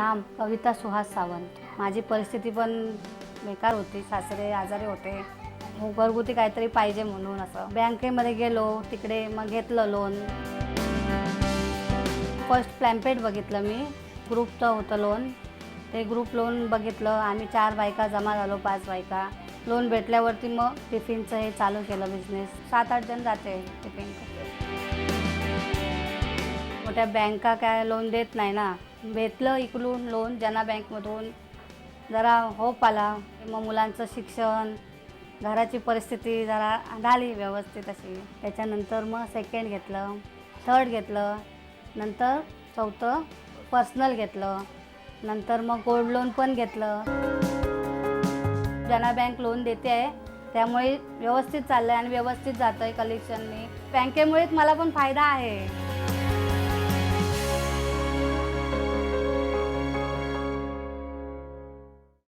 नाम कविता सुहास सावंत। माझी परिस्थिती पण बेकार होती, सासरे आजारी होते, घरगुती काहीतरी पाहिजे म्हणून असं बँकेमध्ये गेलो, तिकडे मग घेतलं लोन। फर्स्ट प्लॅनपेड बघितलं मी, ग्रुपचं होतं लोन, ते ग्रुप लोन बघितलं। आम्ही 4 बायका जमा झालो, 5 बायका। लोन भेटल्यावरती मग टिफिनचं हे चालू केलं बिझनेस। 7-8 जण जाते टिफिन। मोठ्या बँका काय लोन देत नाही ना, भेटलं इकडून लोन जना बँकमधून, जरा होप आला। मग मुलांचं शिक्षण, घराची परिस्थिती जरा झाली व्यवस्थित अशी। त्याच्यानंतर मग सेकंड घेतलं, थर्ड घेतलं, नंतर चौथं पर्सनल घेतलं, नंतर मग गोल्ड लोन पण घेतलं। जना बँक लोन देते आहे, त्यामुळे व्यवस्थित चाललं आहे आणि व्यवस्थित जातं आहे कलेक्शननी। बँकेमुळेच मला पण फायदा आहे।